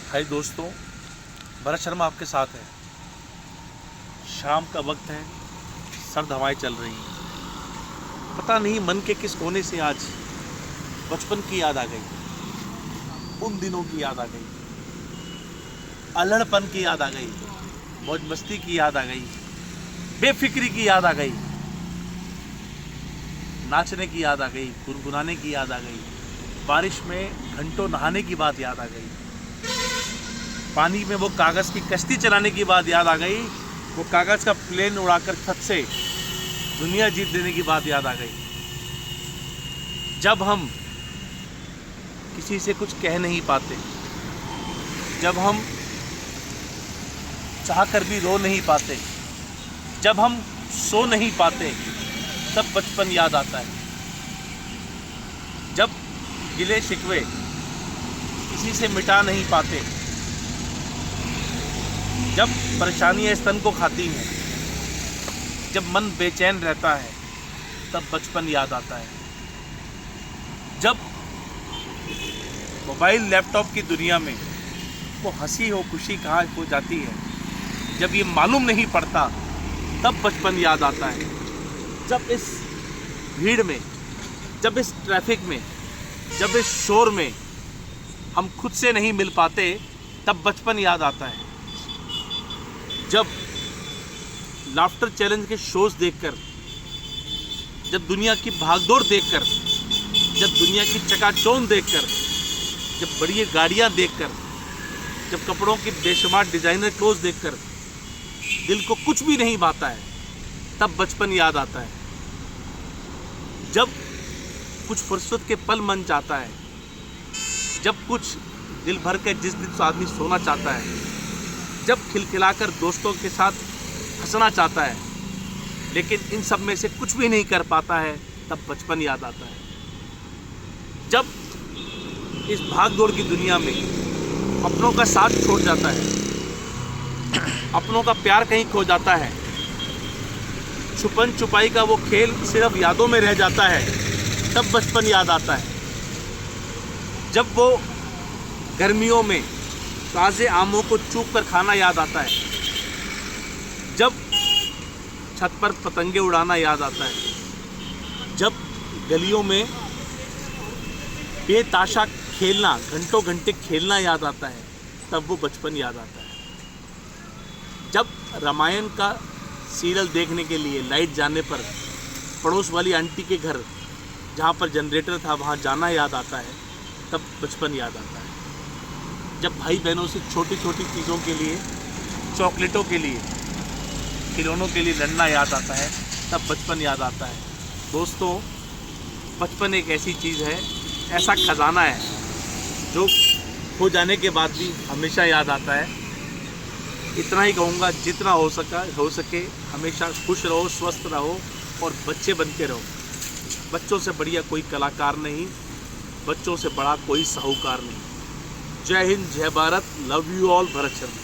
हाय दोस्तों, भरत शर्मा आपके साथ है। शाम का वक्त है, सर्द हवाएं चल रही हैं। पता नहीं मन के किस कोने से आज बचपन की याद आ गई, उन दिनों की याद आ गई, अल्हड़पन की याद आ गई, मौज मस्ती की याद आ गई, बेफिक्री की याद आ गई, नाचने की याद आ गई, गुनगुनाने की याद आ गई, बारिश में घंटों नहाने की बात याद आ गई, पानी में वो कागज़ की कश्ती चलाने की बात याद आ गई, वो कागज़ का प्लेन उड़ाकर छत से दुनिया जीत देने की बात याद आ गई। जब हम किसी से कुछ कह नहीं पाते, जब हम चाह कर भी रो नहीं पाते, जब हम सो नहीं पाते, तब बचपन याद आता है। जब गिले शिकवे किसी से मिटा नहीं पाते, जब परेशानियां इस तन को खाती हैं, जब मन बेचैन रहता है, तब बचपन याद आता है। जब मोबाइल लैपटॉप की दुनिया में वो हंसी हो खुशी कहाँ हो जाती है, जब ये मालूम नहीं पड़ता, तब बचपन याद आता है। जब इस भीड़ में, जब इस ट्रैफिक में, जब इस शोर में हम खुद से नहीं मिल पाते, तब बचपन याद आता है। जब लाफ्टर चैलेंज के शोज देखकर, जब दुनिया की भागदौड़ देखकर, जब दुनिया की चकाचौंध देखकर, जब बड़ी गाड़ियां देखकर, जब कपड़ों की बेशुमार डिजाइनर क्लोथ देखकर दिल को कुछ भी नहीं भाता है, तब बचपन याद आता है। जब कुछ फुर्सत के पल मन चाहता है, जब कुछ दिल भर के जिस दिन आदमी सोना चाहता है, जब खिलखिलाकर दोस्तों के साथ हंसना चाहता है, लेकिन इन सब में से कुछ भी नहीं कर पाता है, तब बचपन याद आता है। जब इस भागदौड़ की दुनिया में अपनों का साथ छोड़ जाता है, अपनों का प्यार कहीं खो जाता है, छुपन छुपाई का वो खेल सिर्फ यादों में रह जाता है, तब बचपन याद आता है। जब वो गर्मियों में ताज़े आमों को चूप कर खाना याद आता है, जब छत पर पतंगे उड़ाना याद आता है, जब गलियों में बेताशा खेलना, घंटों घंटे खेलना याद आता है, तब वो बचपन याद आता है। जब रामायण का सीरियल देखने के लिए लाइट जाने पर पड़ोस वाली आंटी के घर, जहाँ पर जनरेटर था, वहाँ जाना याद आता है, तब बचपन याद आता है। जब भाई बहनों से छोटी छोटी चीज़ों के लिए, चॉकलेटों के लिए, खिलौनों के लिए लड़ना याद आता है, तब बचपन याद आता है। दोस्तों, बचपन एक ऐसी चीज़ है, ऐसा खजाना है जो खो जाने के बाद भी हमेशा याद आता है। इतना ही कहूँगा, जितना हो सके हमेशा खुश रहो, स्वस्थ रहो और बच्चे बनते रहो। बच्चों से बढ़िया कोई कलाकार नहीं, बच्चों से बड़ा कोई साहूकार नहीं। जय हिंद, जय Bharat, love you all, Bharat Sharma.